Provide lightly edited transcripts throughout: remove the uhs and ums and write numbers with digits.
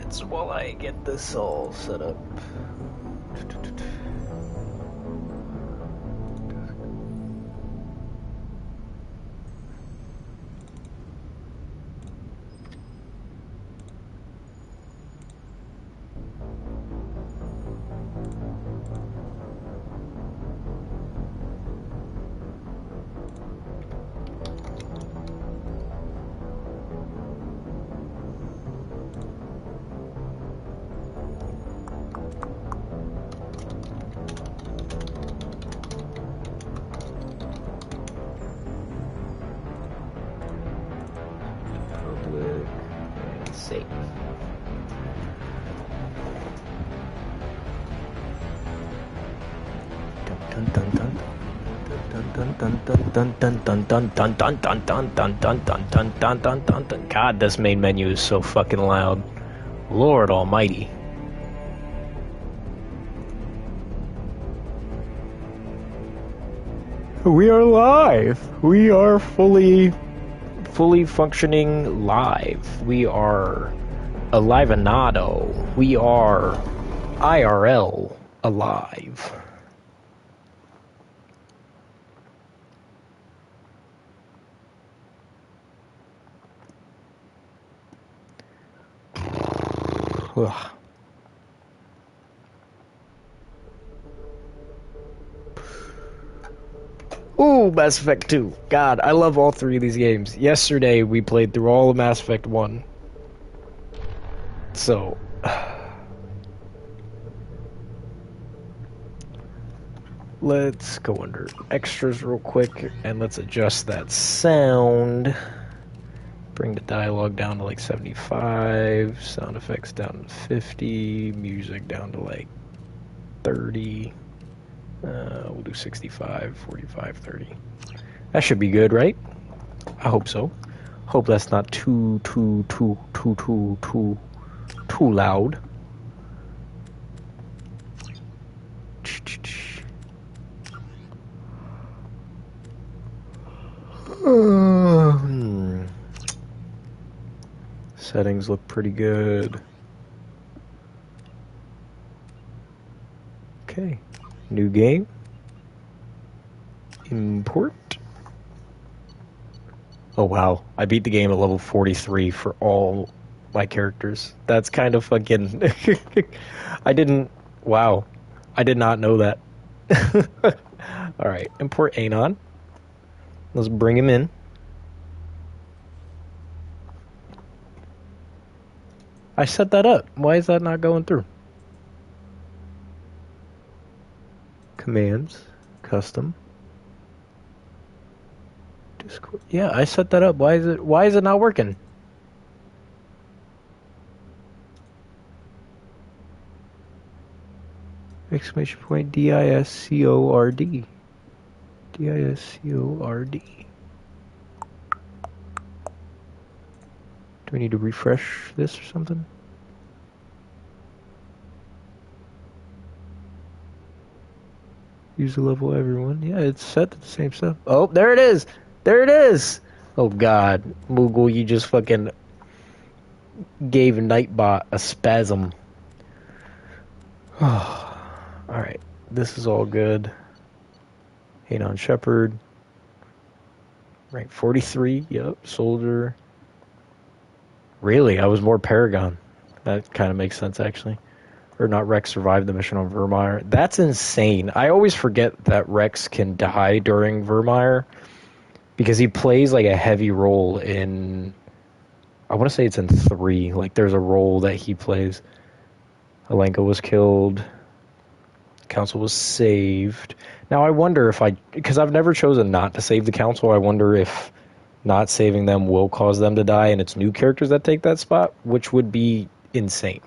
minutes while I get this all set up. Public and save. God, this main menu is so fucking loud. Lord almighty. We are live. We are fully functioning live. We are alive-anado. We are IRL alive. Ugh. Ooh, Mass Effect 2. God, I love all three of these games. Yesterday, we played through all of Mass Effect 1. So... let's go under extras real quick, and let's adjust that sound. Bring the dialogue down to like 75, sound effects down to 50, music down to like 30. We'll do 65, 45, 30. That should be good, right? I hope so. Hope that's not too loud. Settings look pretty good. Okay. New game. Import. Oh wow, I beat the game at level 43 for all my characters. That's kind of fucking... Wow. I did not know that. Alright, import Anon. Let's bring him in. I set that up. Why is that not going through? Commands. Custom. Discord. Yeah, I set that up. Why is it not working? Exclamation point DISCORD. DISCORD. Do we need to refresh this or something? Use the level everyone. Yeah, it's set to the same stuff. Oh, there it is! There it is! Oh god, Moogle, you just fucking gave Nightbot a spasm. Alright, this is all good. Anon Shepard. Rank 43, yep, soldier. Really, I was more Paragon. That kind of makes sense, actually. Or not, Rex survived the mission on Vermeer. That's insane. I always forget that Rex can die during Vermeer because he plays like a heavy role in... I want to say it's in 3. Like, there's a role that he plays. Alenka was killed. Council was saved. Now, I wonder if because I've never chosen not to save the Council, I wonder if not saving them will cause them to die, and it's new characters that take that spot, which would be insane.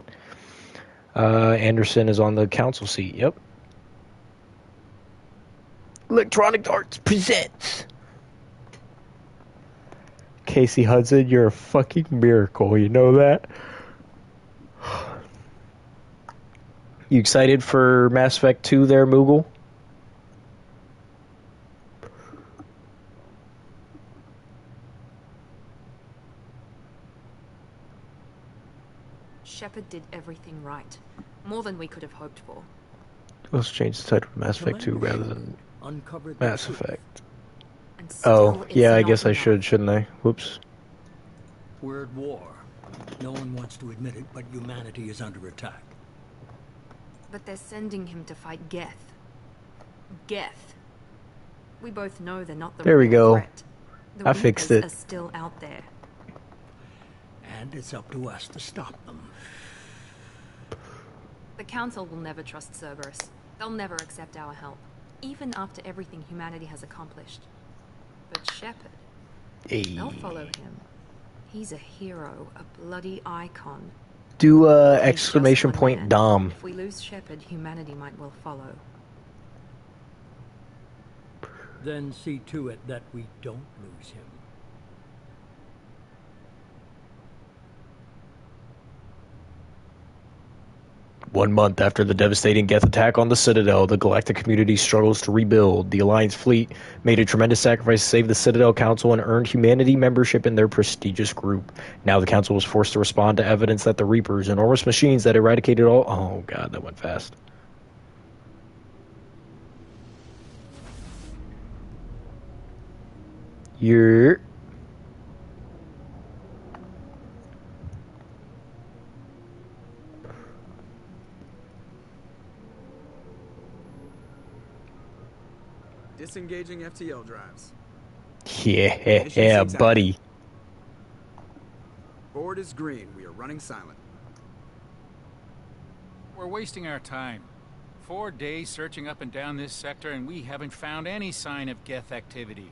Anderson is on the council seat, yep. Electronic Arts presents. Casey Hudson, you're a fucking miracle, you know that? You excited for Mass Effect 2 there, Moogle? Shepard did everything right. More than we could have hoped for. Let's change the title to Mass Effect 2 rather than Mass Effect. Oh, yeah, I guess I should, shouldn't I? Whoops. We're at war. No one wants to admit it, but humanity is under attack. But they're sending him to fight Geth. Geth. We both know they're not the There we go. threat. The I fixed it. Reapers are still out there. And it's up to us to stop them. The Council will never trust Cerberus. They'll never accept our help, even after everything humanity has accomplished. But Shepard, they'll follow him. He's a hero, a bloody icon. Do exclamation point Dom. If we lose Shepard, humanity might well follow. Then see to it that we don't lose him. One month after the devastating Geth attack on the Citadel, the galactic community struggles to rebuild. The Alliance fleet made a tremendous sacrifice to save the Citadel Council and earned humanity membership in their prestigious group. Now the Council was forced to respond to evidence that the Reapers, enormous machines that eradicated all... Oh god, that went fast. You're... Disengaging FTL drives. Yeah, buddy. Board is green. We are running silent. We're wasting our time. 4 days searching up and down this sector, and we haven't found any sign of Geth activity.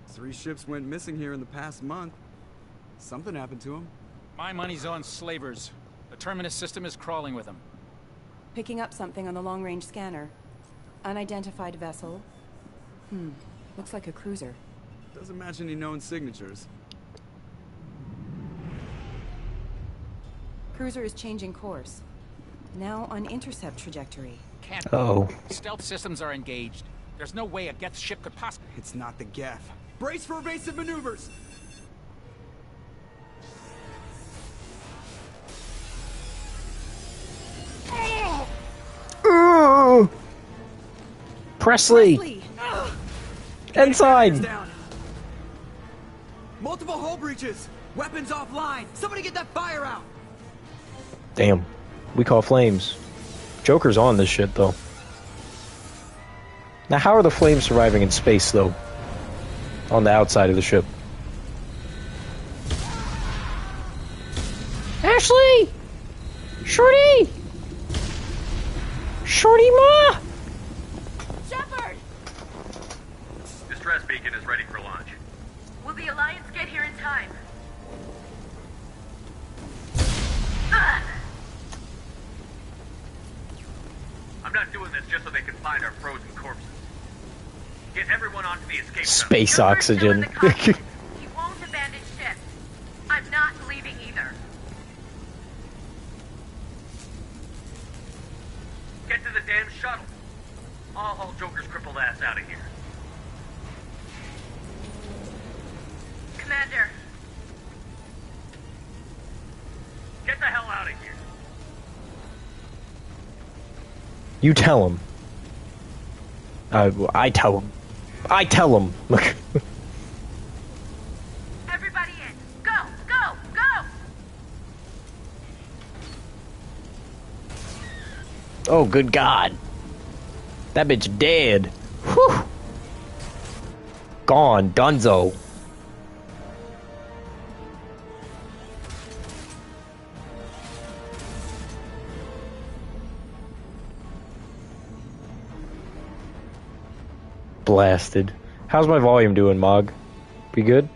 3 ships went missing here in the past month. Something happened to them. My money's on slavers. The Terminus system is crawling with them. Picking up something on the long-range scanner. Unidentified vessel. Looks like a cruiser. Doesn't match any known signatures. Cruiser is changing course. Now on intercept trajectory. Can't. Oh. Stealth systems are engaged. There's no way a Geth ship could possibly... It's not the Geth. Brace for evasive maneuvers! Ooh! Presley! Ensign! Down. Multiple hull breaches! Weapons offline! Somebody get that fire out! Damn. We call flames. Joker's on this shit, though. Now, how are the flames surviving in space, though? On the outside of the ship. Ashley! Shorty! Shorty Ma! Shepard! Distress beacon is ready for launch. Will the Alliance get here in time? I'm not doing this just so they can find our frozen corpses. Get everyone onto the escape zone. Space oxygen. He won't abandon ship. I'm not leaving either. Get to the damn shuttle. I'll haul Joker's crippled ass out of here. Commander, Get the hell out of here. You tell him. I tell him. I tell him. Look. everybody in. Go, go, go! Oh, good God. That bitch dead. Whew. Gone. Dunzo. Blasted. How's my volume doing, Mog? Be good?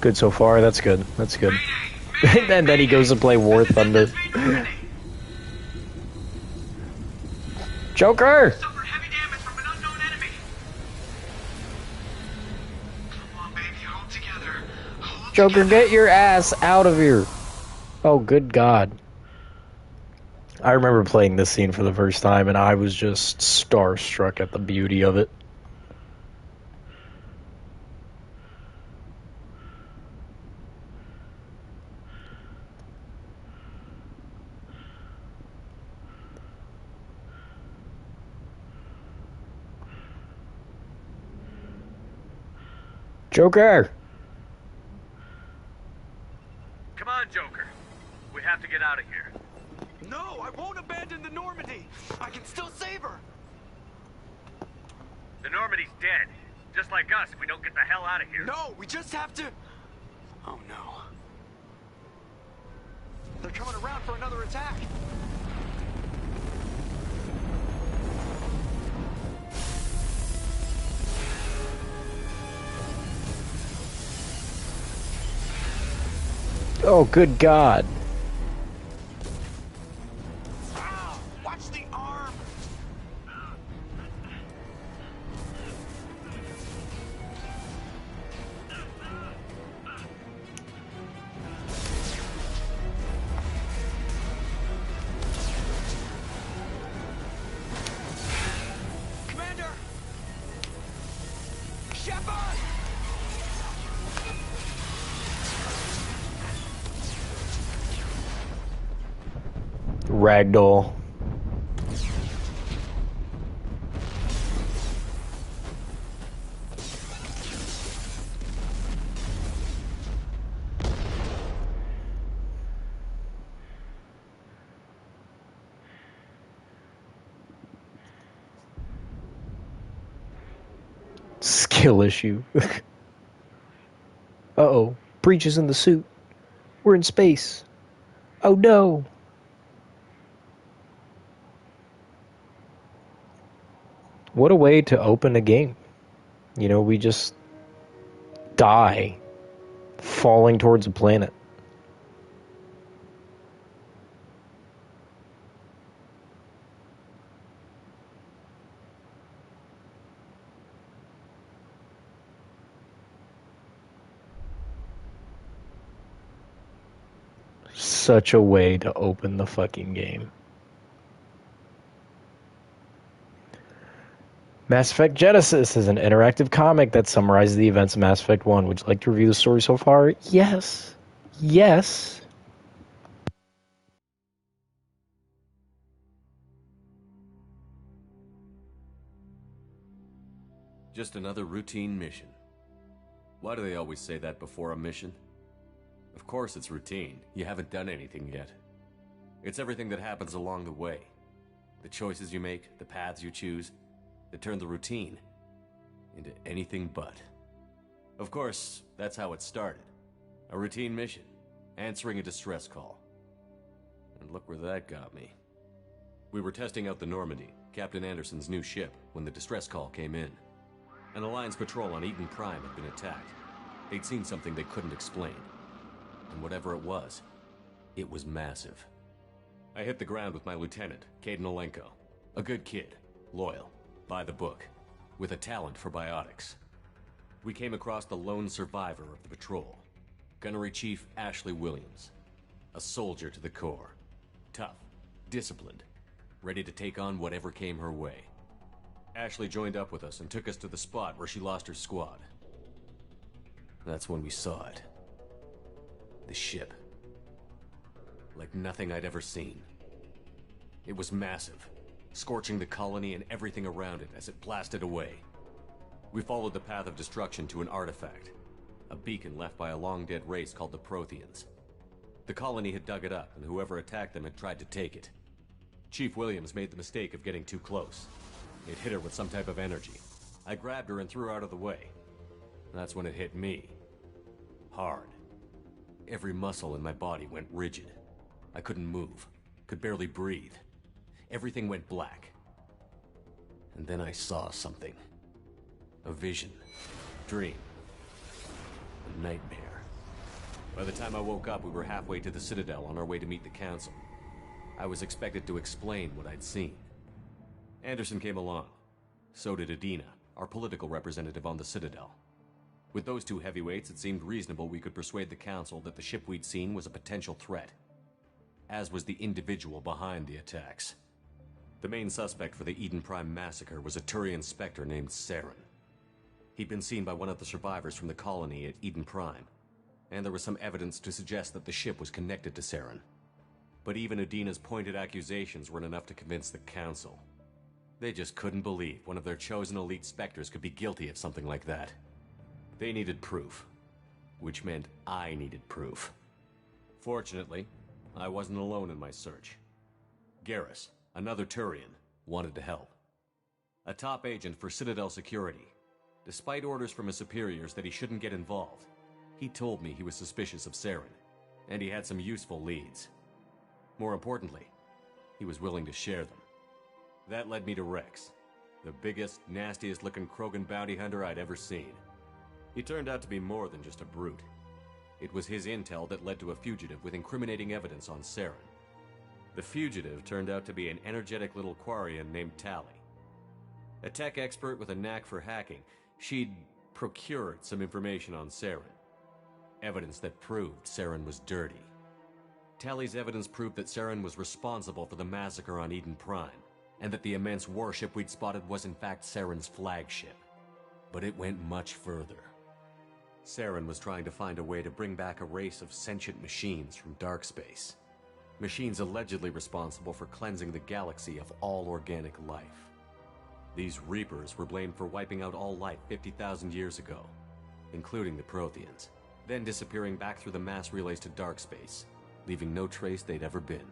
Good so far. That's good. That's good. And then he goes to play War Thunder. Joker! Suffered heavy damage from an unknown enemy. Come on, baby, hold together. Joker, get your ass out of here. Oh, good God. I remember playing this scene for the first time, and I was just starstruck at the beauty of it. Joker! Come on, Joker. We have to get out of here. No, I won't abandon the Normandy. I can still save her. The Normandy's dead. Just like us if we don't get the hell out of here. No, we just have to... Oh no. They're coming around for another attack. Oh, good God. Ow, watch the arm. Commander! Shepard! Ragdoll. Skill issue. Uh-oh. Breaches in the suit. We're in space. Oh no. What a way to open a game. You know, we just die falling towards a planet. Such a way to open the fucking game. Mass Effect Genesis is an interactive comic that summarizes the events of Mass Effect 1. Would you like to review the story so far? Yes. Yes. Just another routine mission. Why do they always say that before a mission? Of course it's routine. You haven't done anything yet. It's everything that happens along the way. The choices you make, the paths you choose, that turn the routine into anything but. Of course, that's how it started. A routine mission, answering a distress call. And look where that got me. We were testing out the Normandy, Captain Anderson's new ship, when the distress call came in. An Alliance patrol on Eden Prime had been attacked. They'd seen something they couldn't explain. And whatever it was massive. I hit the ground with my lieutenant, Kaidan Alenko. A good kid, loyal, by the book, with a talent for biotics. We came across the lone survivor of the patrol, Gunnery Chief Ashley Williams. A soldier to the core. Tough, disciplined, ready to take on whatever came her way. Ashley joined up with us and took us to the spot where she lost her squad. That's when we saw it. The ship. Like nothing I'd ever seen. It was massive, scorching the colony and everything around it as it blasted away. We followed the path of destruction to an artifact, a beacon left by a long-dead race called the Protheans. The colony had dug it up, and whoever attacked them had tried to take it. Chief Williams made the mistake of getting too close. It hit her with some type of energy. I grabbed her and threw her out of the way. That's when it hit me. Hard. Every muscle in my body went rigid. I couldn't move, could barely breathe. Everything went black. And then I saw something. A vision. Dream. A nightmare. By the time I woke up, we were halfway to the Citadel on our way to meet the Council. I was expected to explain what I'd seen. Anderson came along. So did Adina, our political representative on the Citadel. With those two heavyweights, it seemed reasonable we could persuade the Council that the ship we'd seen was a potential threat. as was the individual behind the attacks. The main suspect for the Eden Prime massacre was a Turian Spectre named Saren. He'd been seen by one of the survivors from the colony at Eden Prime, and there was some evidence to suggest that the ship was connected to Saren. But even Udina's pointed accusations weren't enough to convince the Council. They just couldn't believe one of their chosen elite Spectres could be guilty of something like that. They needed proof, which meant I needed proof. Fortunately, I wasn't alone in my search. Garrus, another Turian, wanted to help. A top agent for Citadel Security. Despite orders from his superiors that he shouldn't get involved, he told me he was suspicious of Saren, and he had some useful leads. More importantly, he was willing to share them. That led me to Rex, the biggest, nastiest looking Krogan bounty hunter I'd ever seen. He turned out to be more than just a brute. It was his intel that led to a fugitive with incriminating evidence on Saren. The fugitive turned out to be an energetic little Quarian named Tali. A tech expert with a knack for hacking, she'd procured some information on Saren. Evidence that proved Saren was dirty. Tali's evidence proved that Saren was responsible for the massacre on Eden Prime, and that the immense warship we'd spotted was in fact Saren's flagship. But it went much further. Saren was trying to find a way to bring back a race of sentient machines from dark space. Machines allegedly responsible for cleansing the galaxy of all organic life. These Reapers were blamed for wiping out all life 50,000 years ago, including the Protheans, then disappearing back through the mass relays to dark space, leaving no trace they'd ever been.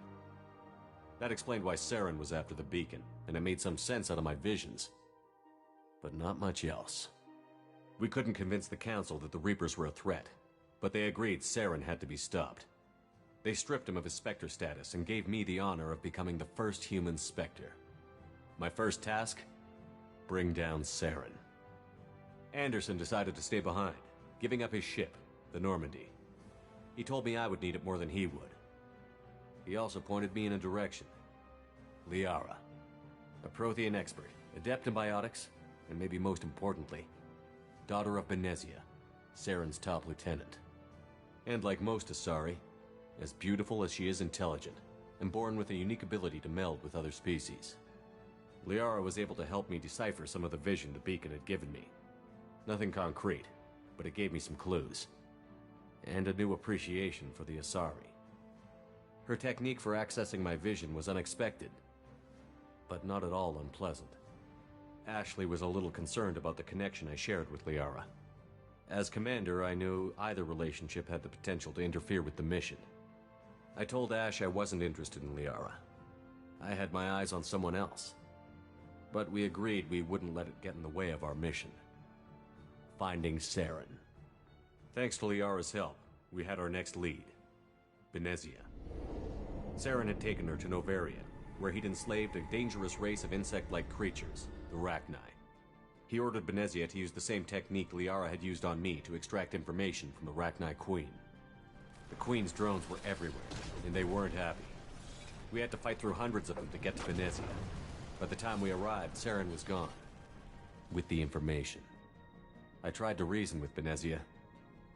That explained why Saren was after the beacon, and it made some sense out of my visions. But not much else. We couldn't convince the Council that the Reapers were a threat, but they agreed Saren had to be stopped. They stripped him of his Spectre status and gave me the honor of becoming the first human Spectre. My first task? Bring down Saren. Anderson decided to stay behind, giving up his ship, the Normandy. He told me I would need it more than he would. He also pointed me in a direction. Liara, a Prothean expert, adept in biotics, and maybe most importantly, daughter of Benezia, Saren's top lieutenant. And like most Asari, as beautiful as she is intelligent, and born with a unique ability to meld with other species. Liara was able to help me decipher some of the vision the beacon had given me. Nothing concrete, but it gave me some clues. And a new appreciation for the Asari. Her technique for accessing my vision was unexpected, but not at all unpleasant. Ashley was a little concerned about the connection I shared with Liara. As commander, I knew either relationship had the potential to interfere with the mission. I told Ash I wasn't interested in Liara. I had my eyes on someone else. But we agreed we wouldn't let it get in the way of our mission. Finding Saren. Thanks to Liara's help, we had our next lead. Benezia. Saren had taken her to Noveria, where he'd enslaved a dangerous race of insect-like creatures, the Rachni. He ordered Benezia to use the same technique Liara had used on me to extract information from the Rachni Queen. The Queen's drones were everywhere, and they weren't happy. We had to fight through hundreds of them to get to Benezia. By the time we arrived, Saren was gone. With the information. I tried to reason with Benezia,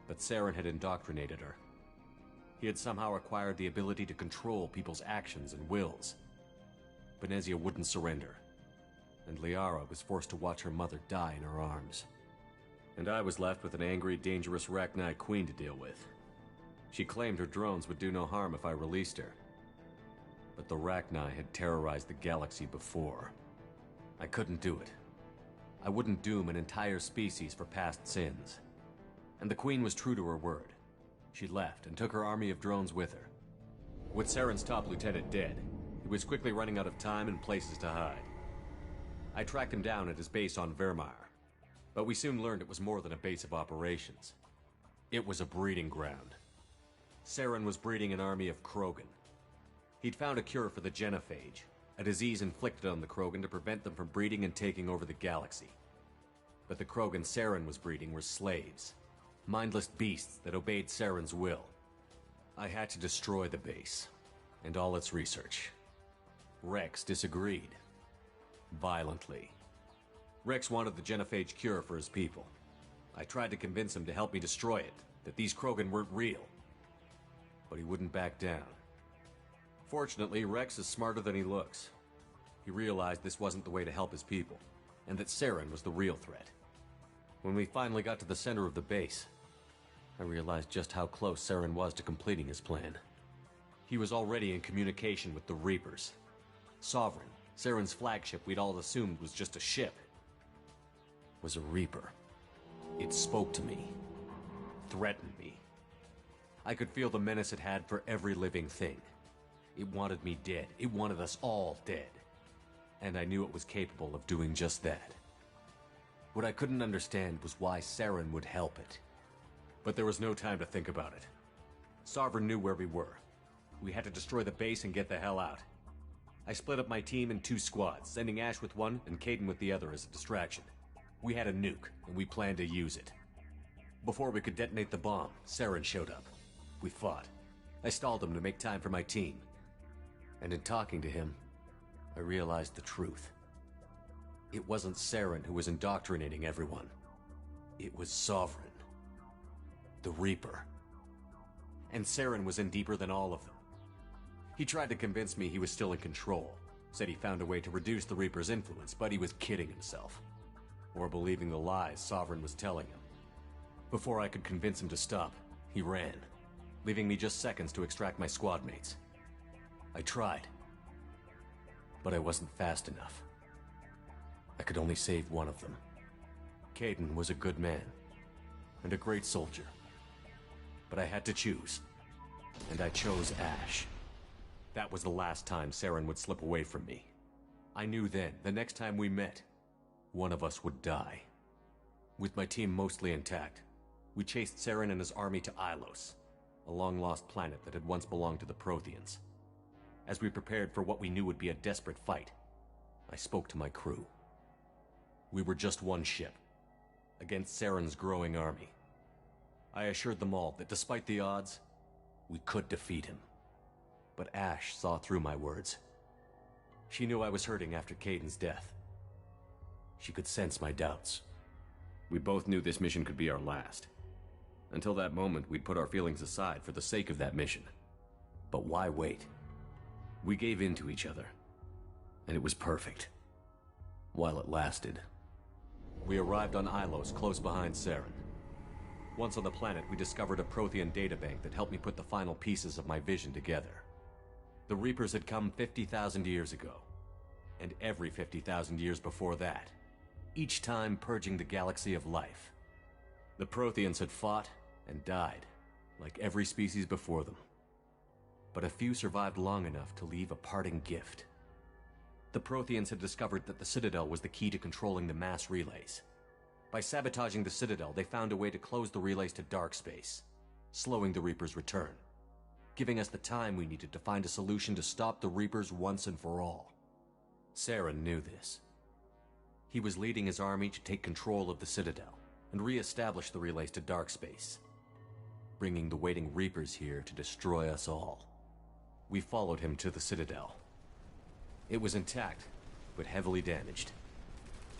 but Saren had indoctrinated her. He had somehow acquired the ability to control people's actions and wills. Benezia wouldn't surrender, and Liara was forced to watch her mother die in her arms. And I was left with an angry, dangerous Rachni Queen to deal with. She claimed her drones would do no harm if I released her. But the Rachni had terrorized the galaxy before. I couldn't do it. I wouldn't doom an entire species for past sins. And the Queen was true to her word. She left and took her army of drones with her. With Saren's top lieutenant dead, he was quickly running out of time and places to hide. I tracked him down at his base on Vermeer, but we soon learned it was more than a base of operations. It was a breeding ground. Saren was breeding an army of Krogan. He'd found a cure for the genophage, a disease inflicted on the Krogan to prevent them from breeding and taking over the galaxy. But the Krogan Saren was breeding were slaves, mindless beasts that obeyed Saren's will. I had to destroy the base, and all its research. Rex disagreed. Violently. Rex wanted the genophage cure for his people. I tried to convince him to help me destroy it, that these Krogan weren't real. But he wouldn't back down. Fortunately, Rex is smarter than he looks. He realized this wasn't the way to help his people, and that Saren was the real threat. When we finally got to the center of the base, I realized just how close Saren was to completing his plan. He was already in communication with the Reapers. Sovereign, Saren's flagship we'd all assumed was just a ship, was a Reaper. It spoke to me, threatened me. I could feel the menace it had for every living thing. It wanted me dead. It wanted us all dead. And I knew it was capable of doing just that. What I couldn't understand was why Saren would help it. But there was no time to think about it. Sovereign knew where we were. We had to destroy the base and get the hell out. I split up my team in 2 squads, sending Ash with one and Kaidan with the other as a distraction. We had a nuke, and we planned to use it. Before we could detonate the bomb, Saren showed up. We fought. I stalled him to make time for my team. And in talking to him, I realized the truth. It wasn't Saren who was indoctrinating everyone. It was Sovereign. The Reaper. And Saren was in deeper than all of them. He tried to convince me he was still in control. Said he found a way to reduce the Reaper's influence, but he was kidding himself. Or believing the lies Sovereign was telling him. Before I could convince him to stop, he ran, leaving me just seconds to extract my squad mates. I tried, but I wasn't fast enough. I could only save one of them. Kaidan was a good man, and a great soldier. But I had to choose, and I chose Ash. That was the last time Saren would slip away from me. I knew then, the next time we met, one of us would die. With my team mostly intact, we chased Saren and his army to Ilos, a long-lost planet that had once belonged to the Protheans. As we prepared for what we knew would be a desperate fight, I spoke to my crew. We were just one ship, against Saren's growing army. I assured them all that despite the odds, we could defeat him. But Ash saw through my words. She knew I was hurting after Kaidan's death. She could sense my doubts. We both knew this mission could be our last. Until that moment, we'd put our feelings aside for the sake of that mission. But why wait? We gave in to each other, and it was perfect. While it lasted. We arrived on Ilos, close behind Saren. Once on the planet, we discovered a Prothean databank that helped me put the final pieces of my vision together. The Reapers had come 50,000 years ago, and every 50,000 years before that, each time purging the galaxy of life. The Protheans had fought and died, like every species before them. But a few survived long enough to leave a parting gift. The Protheans had discovered that the Citadel was the key to controlling the mass relays. By sabotaging the Citadel, they found a way to close the relays to dark space, slowing the Reapers' return, giving us the time we needed to find a solution to stop the Reapers once and for all. Saren knew this. He was leading his army to take control of the Citadel and re-establish the relays to dark space, bringing the waiting Reapers here to destroy us all. We followed him to the Citadel. It was intact, but heavily damaged.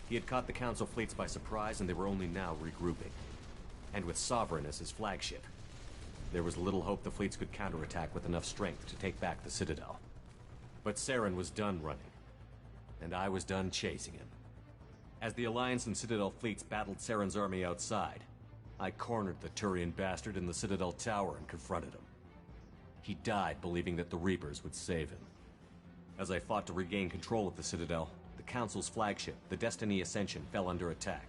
He had caught the Council fleets by surprise, and they were only now regrouping. And with Sovereign as his flagship, there was little hope the fleets could counterattack with enough strength to take back the Citadel. But Saren was done running, and I was done chasing him. As the Alliance and Citadel fleets battled Saren's army outside, I cornered the Turian bastard in the Citadel tower and confronted him. He died believing that the Reapers would save him. As I fought to regain control of the Citadel, the Council's flagship, the Destiny Ascension, fell under attack.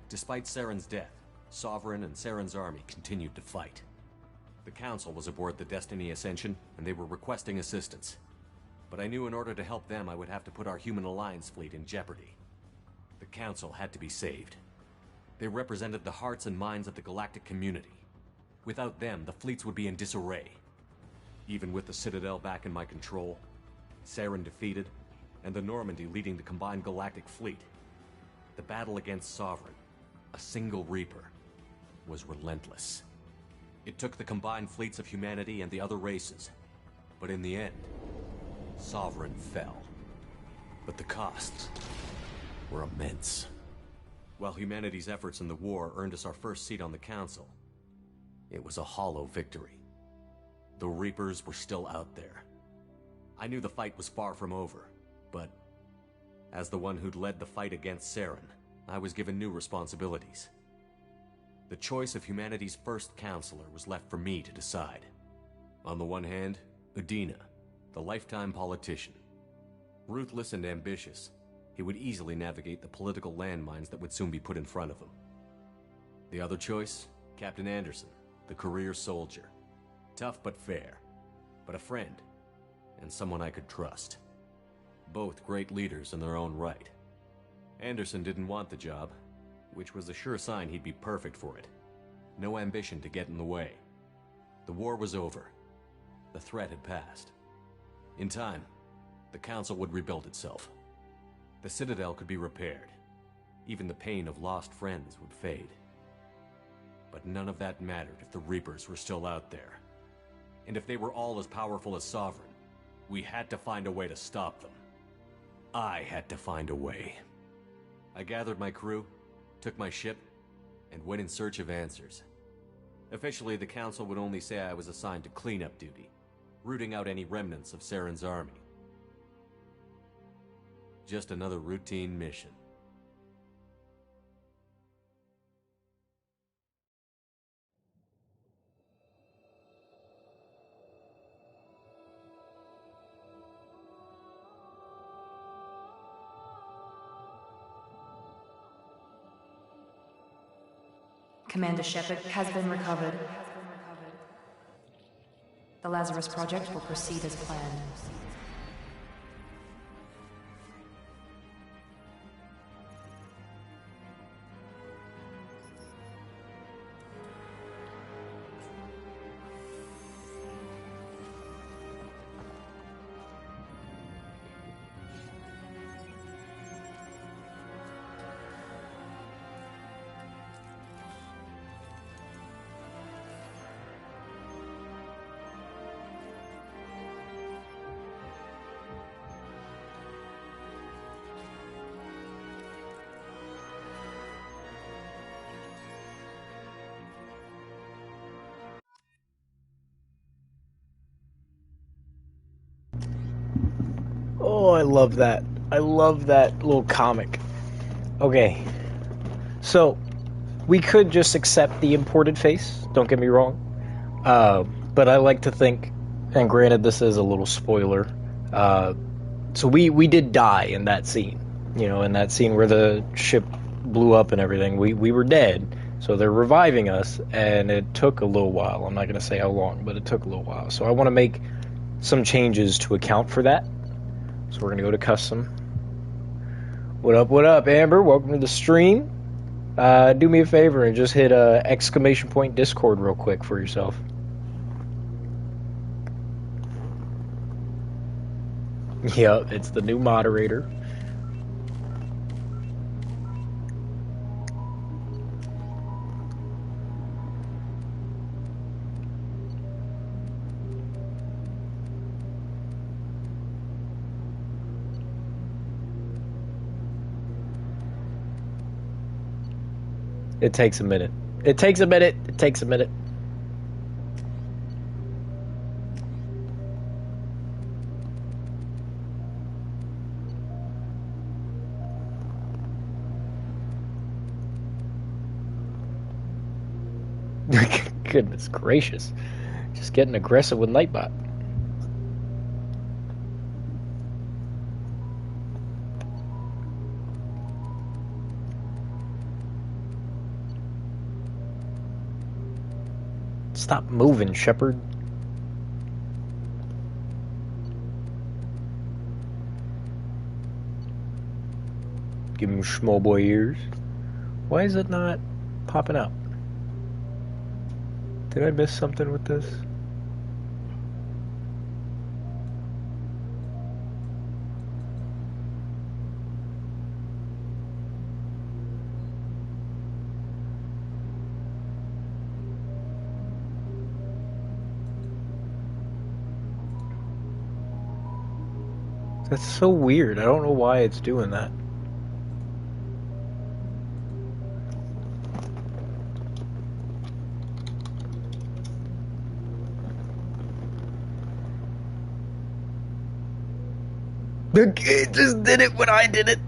Despite Saren's death, Sovereign and Saren's army continued to fight. The Council was aboard the Destiny Ascension, and they were requesting assistance. But I knew in order to help them, I would have to put our Human Alliance fleet in jeopardy. The Council had to be saved. They represented the hearts and minds of the galactic community. Without them, the fleets would be in disarray. Even with the Citadel back in my control, Saren defeated, and the Normandy leading the combined galactic fleet, the battle against Sovereign, a single Reaper, was relentless. It took the combined fleets of humanity and the other races, but in the end, Sovereign fell. But the costs were immense. While humanity's efforts in the war earned us our first seat on the Council, it was a hollow victory. The Reapers were still out there, I knew the fight was far from over, but as the one who'd led the fight against Saren, I was given new responsibilities. The choice of humanity's first counselor was left for me to decide. On the one hand, Udina, the lifetime politician. Ruthless and ambitious, he would easily navigate the political landmines that would soon be put in front of him. The other choice, Captain Anderson, the career soldier. Tough but fair, but a friend, and someone I could trust. Both great leaders in their own right. Anderson didn't want the job, which was a sure sign he'd be perfect for it. No ambition to get in the way. The war was over. The threat had passed. In time, the Council would rebuild itself. The Citadel could be repaired. Even the pain of lost friends would fade. But none of that mattered if the Reapers were still out there. And if they were all as powerful as Sovereign, we had to find a way to stop them. I had to find a way. I gathered my crew, took my ship, and went in search of answers. Officially, the Council would only say I was assigned to cleanup duty, rooting out any remnants of Saren's army. Just another routine mission. Commander Shepard has been recovered. The Lazarus Project will proceed as planned. Oh, I love that. I love that little comic. Okay. So, we could just accept the imported face, don't get me wrong. But I like to think, and granted this is a little spoiler, so we did die in that scene. You know, in that scene where the ship blew up and everything. We were dead, so they're reviving us, and it took a little while. I'm not going to say how long, but it took a little while. So I want to make some changes to account for that. So we're going to go to custom. What up, Amber? Welcome to the stream. Do me a favor and just hit exclamation point Discord real quick for yourself. Yep, it's the new moderator. It takes a minute. It takes a minute. It takes a minute. Goodness gracious. Just getting aggressive with Nightbot. Stop moving, Shepard. Give him small boy ears. Why is it not popping up? Did I miss something with this? That's so weird. I don't know why it's doing that. The kid just did it when I did it.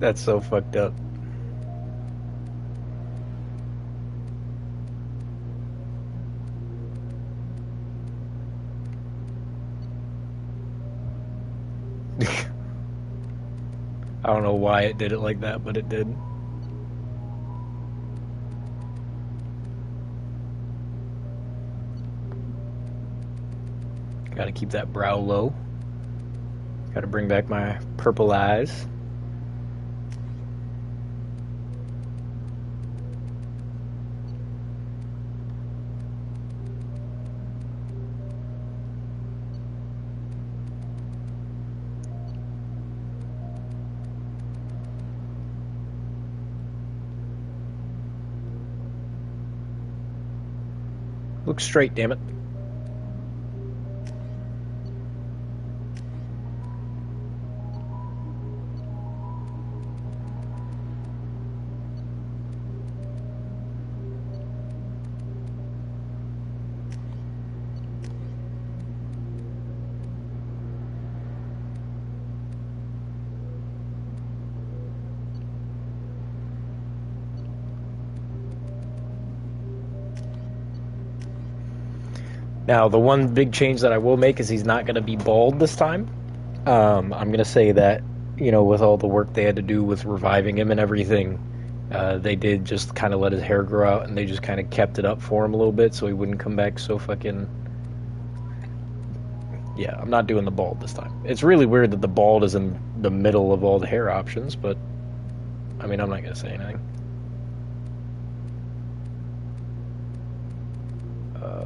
That's so fucked up. I don't know why it did it like that, but it did. Gotta keep that brow low. Gotta bring back my purple eyes. Look straight, damn it. Now, the one big change that I will make is he's not going to be bald this time. I'm going to say that, you know, with all the work they had to do with reviving him and everything, they did just kind of let his hair grow out, and they just kind of kept it up for him a little bit so he wouldn't come back so fucking... Yeah, I'm not doing the bald this time. It's really weird that the bald is in the middle of all the hair options, but, I mean, I'm not going to say anything.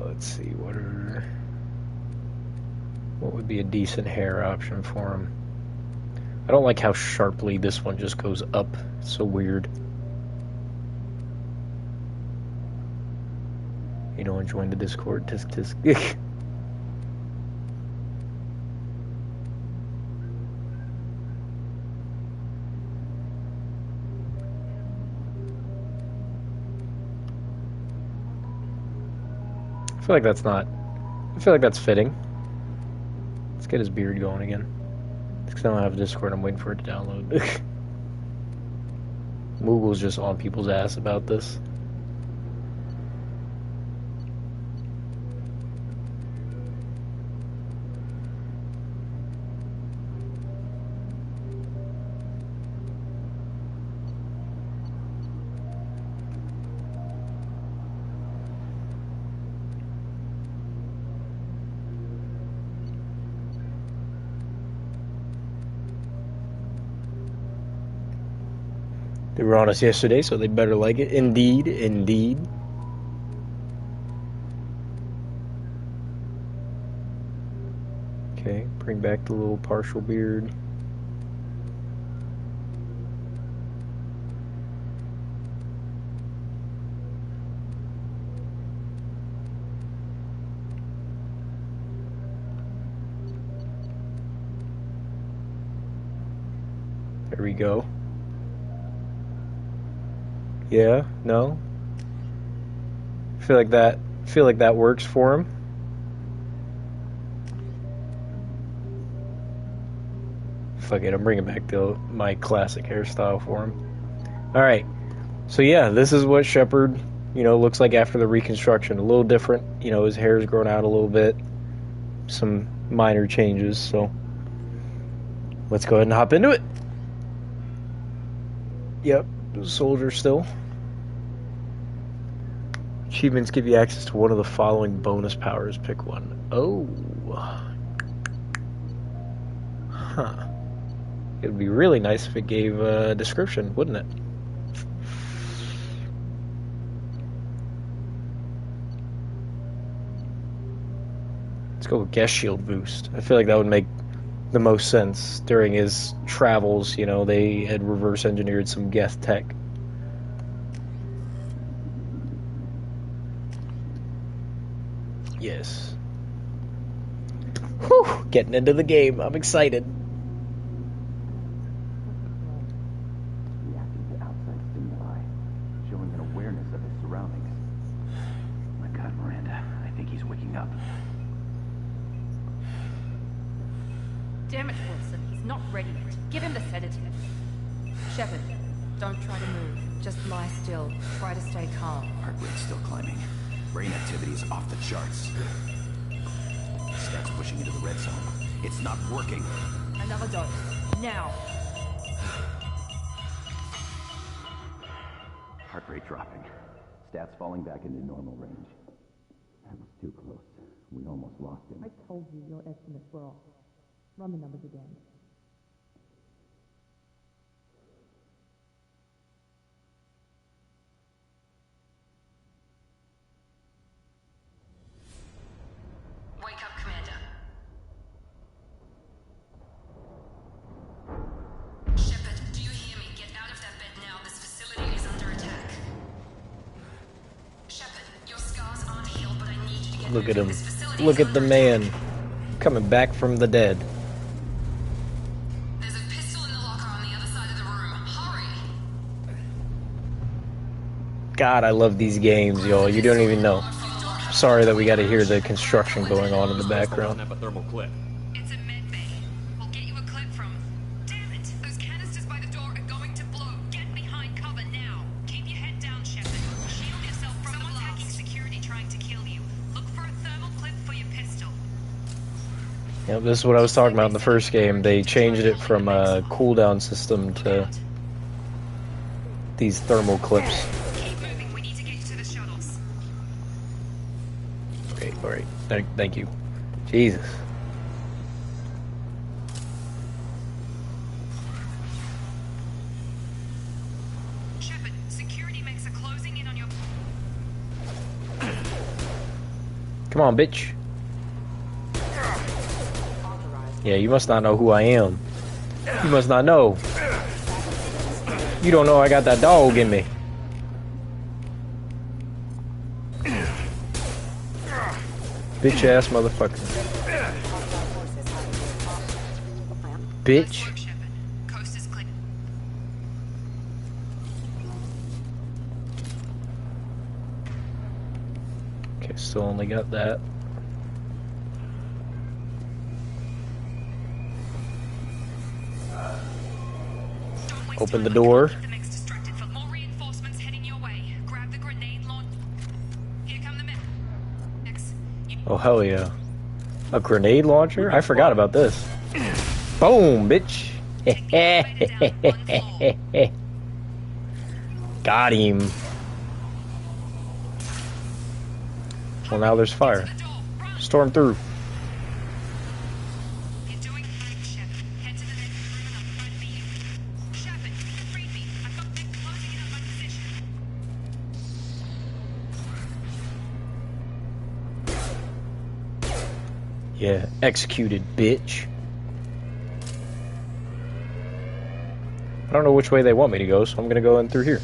Let's see, what would be a decent hair option for him? I don't like how sharply this one just goes up. It's so weird. You don't join the Discord, tisk tisk. I feel like that's fitting. Let's get his beard going again. Because I don't have Discord, I'm waiting for it to download. Moogle's just on people's ass about this. They were on us yesterday, so they better like it. Indeed, indeed. Okay, bring back the little partial beard. There we go. Yeah, no. Feel like that works for him. Fuck it, I'm bringing back my classic hairstyle for him. Alright, so yeah, this is what Shepard, you know, looks like after the reconstruction. A little different, you know, his hair's grown out a little bit. Some minor changes, so let's go ahead and hop into it. Yep, soldier still. Achievements give you access to one of the following bonus powers. Pick one. Oh. Huh. It would be really nice if it gave a description, wouldn't it? Let's go with guest shield boost. I feel like that would make the most sense. During his travels, you know, they had reverse engineered some Geth tech. Yes. Whew, getting into the game. I'm excited. Reacting to outside stimuli, showing an awareness of his surroundings. My God, Damn it, Wilson. He's not ready yet. Give him the sedative. Shepard, don't try to move. Just lie still. Try to stay calm. Heart rate's still climbing. Brain activity is off the charts. Stats pushing into the red zone. It's not working. Another dose. Now. Heart rate dropping. Stats falling back into normal range. That was too close. We almost lost him. I told you your estimates were off. Run the numbers again. Wake up, Commander. Shepard, do you hear me? Get out of that bed now. This facility is under attack. Shepard, your scars aren't healed, but I need you to get Look at him. This facility Look is at the under man coming back from the dead. There's a pistol in the locker on the other side of the room. Hurry! God, I love these games, y'all. You don't even know. Sorry that we got to hear the construction going on in the background. Epithermal clip. It's a med bay. We'll get you a clip from... Damn it! Those canisters by the door are going to blow. Get behind cover now. Keep your head down, Shepard. Shield yourself from the hacking security trying to kill you. Look for a thermal clip for your pistol. Yep, this is what I was talking about in the first game. They changed it from a cooldown system to these thermal clips. Keep moving. We need to get you to the shuttles. Okay, alright. Thank you. Jesus. Shepard, security makes a closing in on your... Come on, bitch. Yeah, you must not know who I am. You must not know. You don't know I got that dog in me. Bitch ass motherfucker. Bitch. Coast is clear. Okay, still only got that. Open the door. The mix distracted for more reinforcements heading your way. Grab the grenade launch. Here come the mix. Oh, hell yeah. A grenade launcher? I forgot about this. Boom, bitch. Got him. Well, now there's fire. Storm through. You're doing fine, Shepard. Head to the next room and I'll try to beat you. Shepard, you can read me. I've got Nick closing in on my position. Yeah, executed, bitch. I don't know which way they want me to go, so I'm gonna go in through here.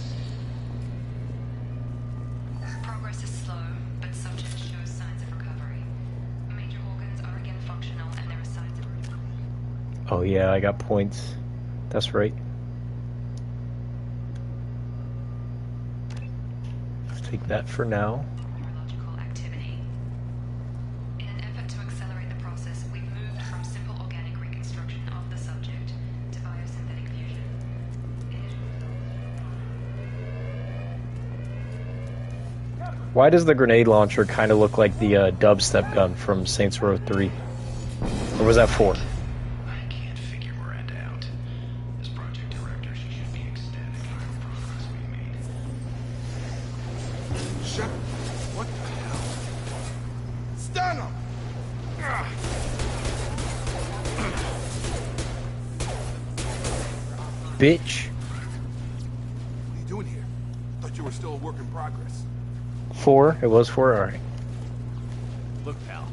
Progress is slow, but subject shows signs of recovery. Major organs are again functional and there are signs of... Oh yeah, I got points. That's right. Let's take that for now. Neurological activity. In an effort to accelerate the process, we've moved from simple organic reconstruction of the subject to biosynthetic fusion. Why does the grenade launcher kind of look like the dubstep gun from Saints Row 3? Or was that 4? I can't figure Miranda out. As project director, she should be ecstatic at the progress we made. Shepard, what the hell? Stun him! Bitch. What are you doing here? Thought you were still a work in progress. 4? It was 4? Alright. Look, pal,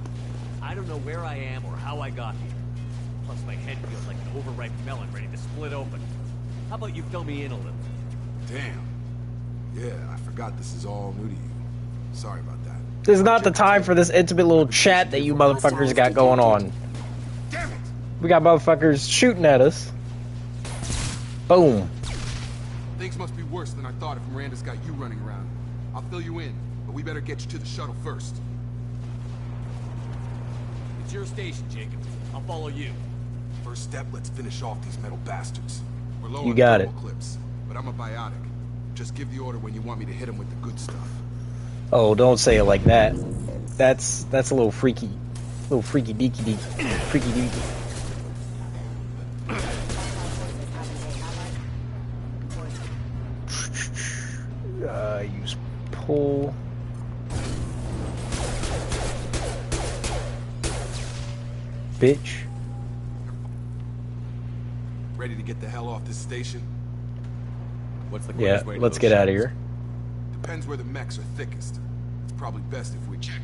I don't know where I am or how I got here. Plus, my head feels like an overripe melon ready to split open. How about you fill me in a little? Damn. Yeah, I forgot this is all new to you. Sorry about that. This is not the time for this intimate little chat that you motherfuckers got going on. Damn it! We got motherfuckers shooting at us. Boom. Things must be worse than I thought if Miranda's got you running around. I'll fill you in, but we better get you to the shuttle first. It's your station, Jacob. I'll follow you. First step, let's finish off these metal bastards. We're low You on got thermal clips, but I'm a biotic. Just give the order when you want me to hit them with the good stuff. Oh, don't say it like that. That's a little freaky. Freaky deaky. Freaky deaky. Use pull. Bitch. Ready to get the hell off this station? What's the Yeah, let's get out of here. Depends where the mechs are thickest. It's probably best if we... Check.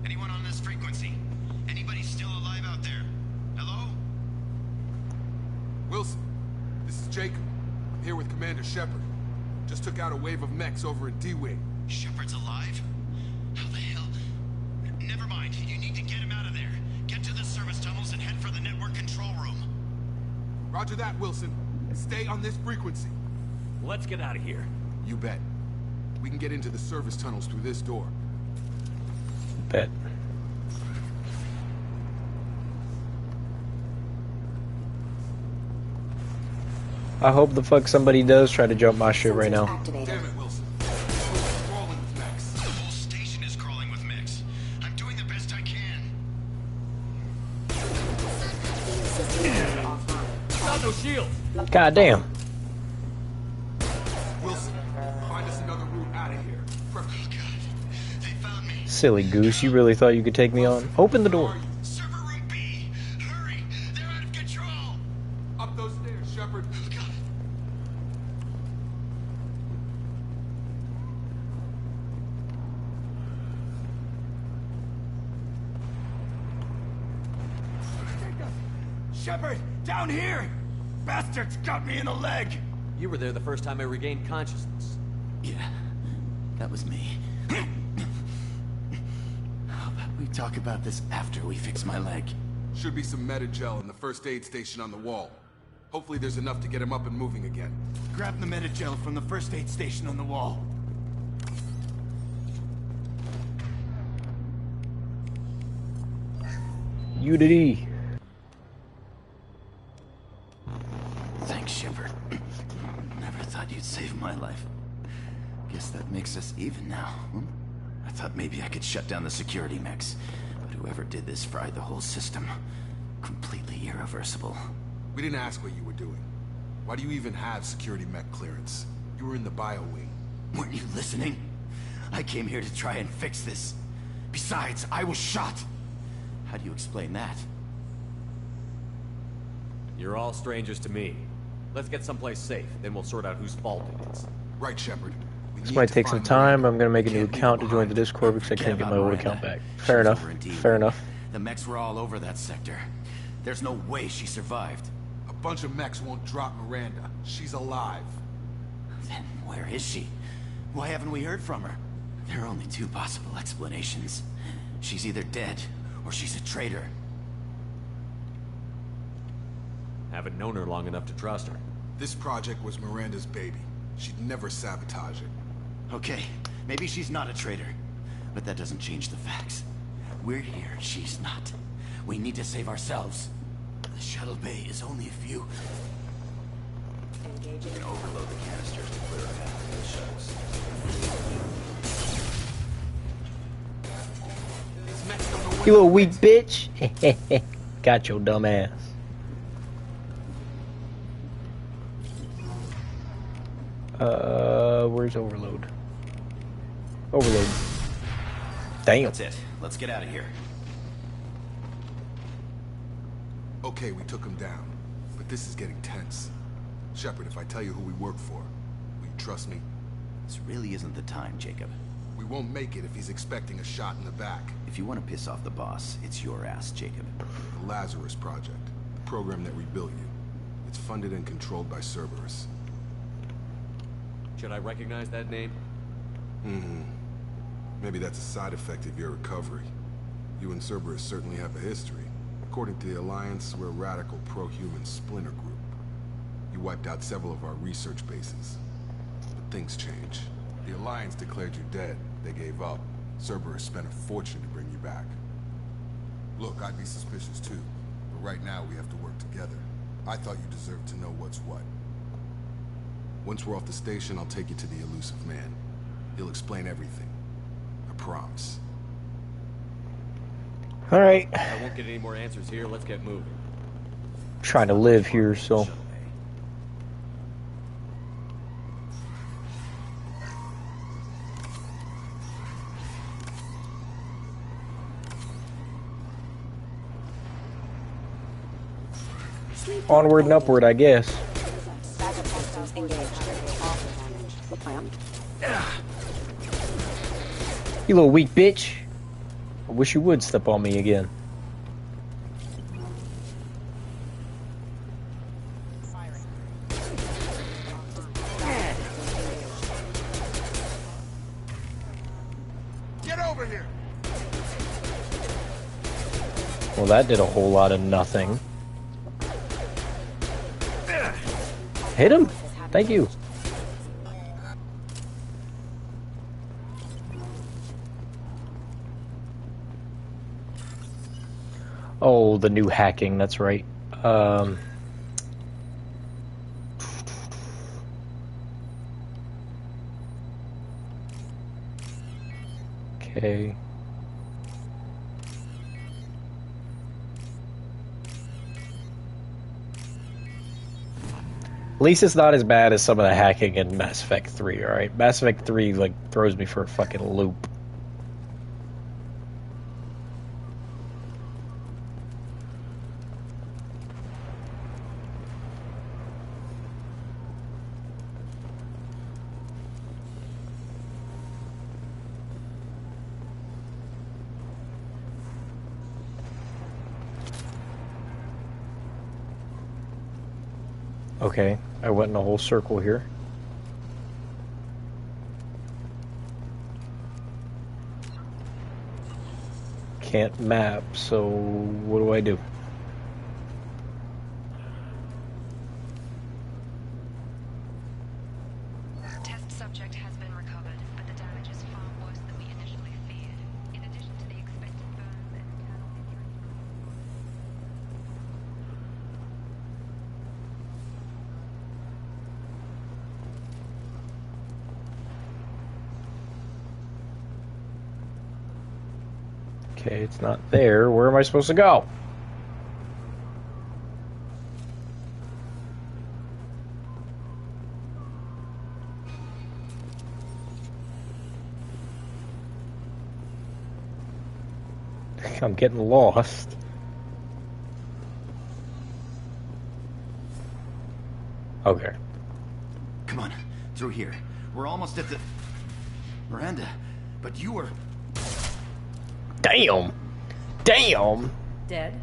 Anyone on this frequency? Anybody still alive out there? Hello? Wilson, this is Jacob. I'm here with Commander Shepard. Just took out a wave of mechs over in D-Wing. Shepard's alive? How the hell? Never mind. You need to get him out of there. Get to the service tunnels and head for the network control room. Roger that, Wilson. Stay on this frequency. Let's get out of here. You bet. We can get into the service tunnels through this door. Bet. I hope the fuck somebody does try to jump my shit right now. Damn it, Wilson. We're crawling with mechs. The whole station is crawling with mechs. I'm doing the best I can. Got no shield. God damn. Wilson, find us another route out of here. Silly goose, you really thought you could take me on? Open the door. Server room B. Hurry. They're out of control. Up those stairs, Shepard. Shepard, down here! Bastards got me in the leg! You were there the first time I regained consciousness. Yeah, that was me. How about we talk about this after we fix my leg? Should be some Metagel in the first aid station on the wall. Hopefully there's enough to get him up and moving again. Grab the Metagel from the first aid station on the wall. UDD. Thanks, Shepard. Never thought you'd save my life. Guess that makes us even now. I thought maybe I could shut down the security mechs, but whoever did this fried the whole system. Completely irreversible. We didn't ask what you were doing. Why do you even have security mech clearance? You were in the bio wing. Weren't you listening? I came here to try and fix this. Besides, I was shot. How do you explain that? You're all strangers to me. Let's get someplace safe, then we'll sort out whose fault it is. Right, Shepard. This might take some time. I'm gonna make a new account to join the Discord because I can't get my old account back. Fair enough. Fair enough. The mechs were all over that sector. There's no way she survived. A bunch of mechs won't drop Miranda. She's alive. Then where is she? Why haven't we heard from her? There are only two possible explanations. She's either dead, or she's a traitor. Haven't known her long enough to trust her. This project was Miranda's baby. She'd never sabotage it. Okay, maybe she's not a traitor. But that doesn't change the facts. We're here, she's not. We need to save ourselves. The shuttle bay is only a few. You can overload the canisters to clear a path for the shuttles. You little weak bitch. Got your dumb ass. Where's overload? Overload. Damn. That's it. Let's get out of here. Okay, we took him down. But this is getting tense. Shepard, if I tell you who we work for, will you trust me? This really isn't the time, Jacob. We won't make it if he's expecting a shot in the back. If you want to piss off the boss, it's your ass, Jacob. The Lazarus Project. The program that rebuilt you. It's funded and controlled by Cerberus. Should I recognize that name? Maybe that's a side effect of your recovery. You and Cerberus certainly have a history. According to the Alliance, we're a radical pro-human splinter group. You wiped out several of our research bases. But things change. The Alliance declared you dead. They gave up. Cerberus spent a fortune to bring you back. Look, I'd be suspicious too. But right now we have to work together. I thought you deserved to know what's what. Once we're off the station, I'll take you to the elusive man. He'll explain everything. I promise. Alright. I won't get any more answers here. Let's get moving. Trying to live here, so... Onward and upward, I guess. You little weak bitch. I wish you would step on me again. Get over here. Well, that did a whole lot of nothing. Hit him. Thank you. Oh, the new hacking, that's right. Okay. At least it's not as bad as some of the hacking in Mass Effect 3, alright? Mass Effect 3, like, throws me for a fucking loop. Okay, I went in a whole circle here. Can't map, so what do I do? Test subject has been recovered, but the damage is far worse than we initially feared. In addition to the expected burns and internal injuries. Okay, it's not there. Where am I supposed to go? I'm getting lost. Okay. Come on, through here. We're almost at the... Miranda, but you were... Damn! Damn! Dead?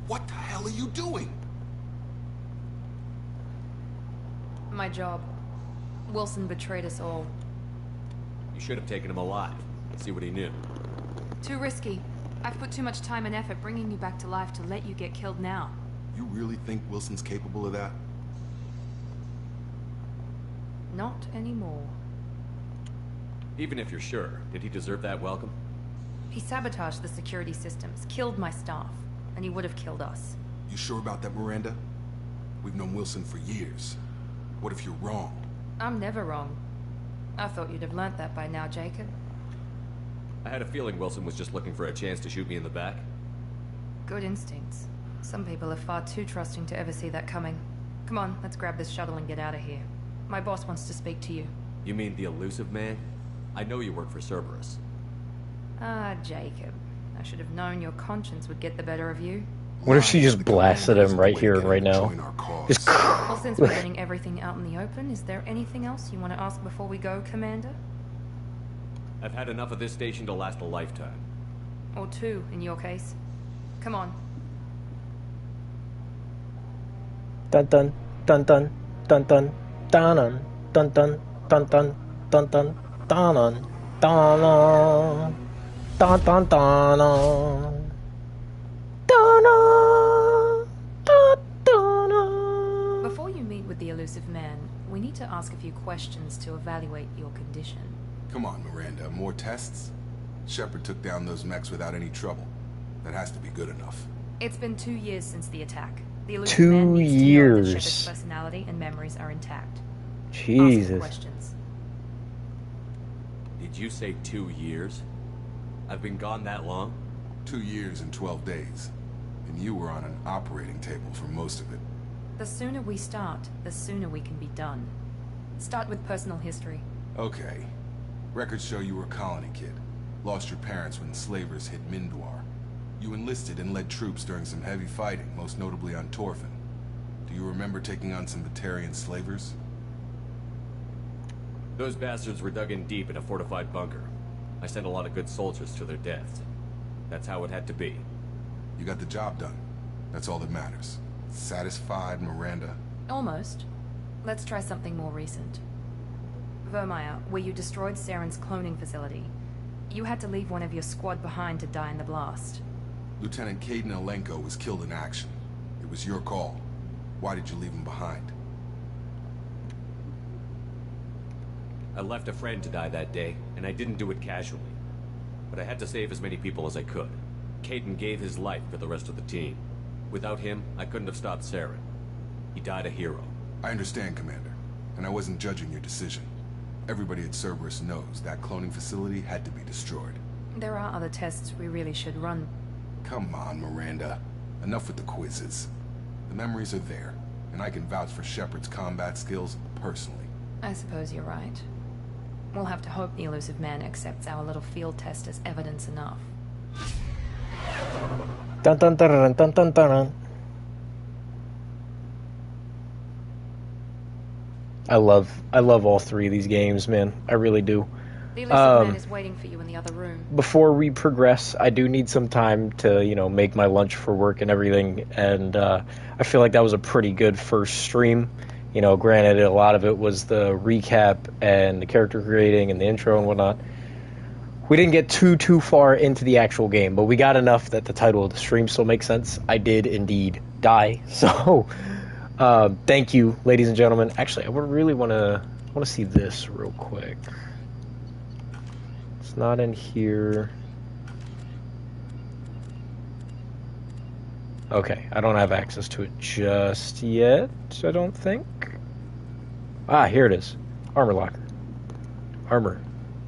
What the hell are you doing? My job. Wilson betrayed us all. You should have taken him alive. See what he knew. Too risky. I've put too much time and effort bringing you back to life to let you get killed now. You really think Wilson's capable of that? Not anymore. Even if you're sure, did he deserve that welcome? He sabotaged the security systems, killed my staff, and he would have killed us. You sure about that, Miranda? We've known Wilson for years. What if you're wrong? I'm never wrong. I thought you'd have learnt that by now, Jacob. I had a feeling Wilson was just looking for a chance to shoot me in the back. Good instincts. Some people are far too trusting to ever see that coming. Come on, let's grab this shuttle and get out of here. My boss wants to speak to you. You mean the elusive man? I know you work for Cerberus. Ah, Jacob. I should have known your conscience would get the better of you. What if she just blasted him right here and right now? Just... Well, since we're getting everything out in the open, is there anything else you want to ask before we go, Commander? I've had enough of this station to last a lifetime. Or two, in your case. Come on. Dun dun dun dun dun dun dun dun dun dun dun dun dun dun dun dun dun dun dun. Before you meet with the elusive man, we need to ask a few questions to evaluate your condition. Come on, Miranda. More tests? Shepard took down those mechs without any trouble. That has to be good enough. It's been 2 years since the attack. The elusive 2 man needs to know that years. Shepard's personality and memories are intact. Ask Jesus. questions. Did you say 2 years? I've been gone that long? 2 years and 12 days. And you were on an operating table for most of it. The sooner we start, the sooner we can be done. Start with personal history. Okay. Records show you were a colony kid. Lost your parents when slavers hit Mindwar. You enlisted and led troops during some heavy fighting, most notably on Torfin. Do you remember taking on some Batarian slavers? Those bastards were dug in deep in a fortified bunker. I sent a lot of good soldiers to their deaths. That's how it had to be. You got the job done. That's all that matters. Satisfied, Miranda? Almost. Let's try something more recent. Vermeer, where you destroyed Saren's cloning facility. You had to leave one of your squad behind to die in the blast. Lieutenant Kaidan Alenko was killed in action. It was your call. Why did you leave him behind? I left a friend to die that day, and I didn't do it casually. But I had to save as many people as I could. Kaidan gave his life for the rest of the team. Without him, I couldn't have stopped Saren. He died a hero. I understand, Commander. And I wasn't judging your decision. Everybody at Cerberus knows that cloning facility had to be destroyed. There are other tests we really should run. Come on, Miranda. Enough with the quizzes. The memories are there, and I can vouch for Shepard's combat skills personally. I suppose you're right. We'll have to hope the elusive man accepts our little field test as evidence enough. Dun dun dun dun dun dun dun. I love all three of these games, man. I really do. The elusive man is waiting for you in the other room. Before we progress, I do need some time to, make my lunch for work and everything, and I feel like that was a pretty good first stream. Granted, a lot of it was the recap and the character creating and the intro and whatnot. We didn't get too far into the actual game, but we got enough that the title of the stream still makes sense. I did indeed die, so thank you, ladies and gentlemen. Actually, I really want to see this real quick. It's not in here. Okay, I don't have access to it just yet, I don't think. Ah, here it is. Armor locker. Armor.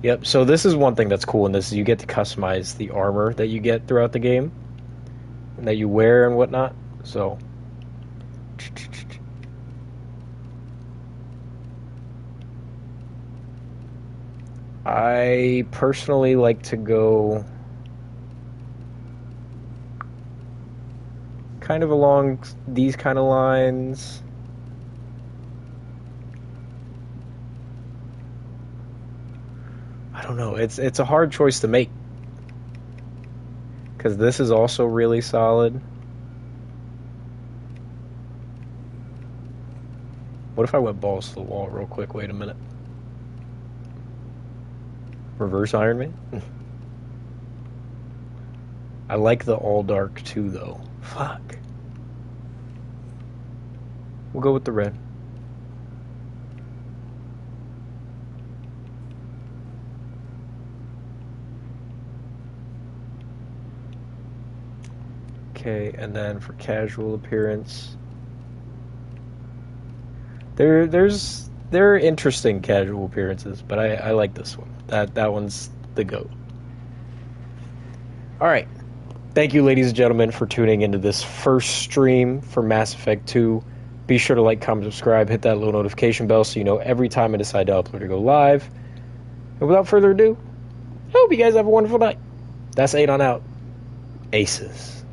Yep, so this is one thing that's cool in this, is you get to customize the armor that you get throughout the game, and that you wear and whatnot, so... I personally like to go kind of along these kind of lines. I don't know, it's a hard choice to make, because this is also really solid. What if I went balls to the wall real quick? Wait a minute. Reverse Iron Man? I like the all dark too, though. Fuck. We'll go with the red. Okay, and then for casual appearance, there are interesting casual appearances, but I like this one. That one's the GOAT. Alright. Thank you, ladies and gentlemen, for tuning into this first stream for Mass Effect 2. Be sure to like, comment, subscribe, hit that little notification bell so you know every time I decide to upload or go live. And without further ado, I hope you guys have a wonderful night. That's 8 on out. Aces.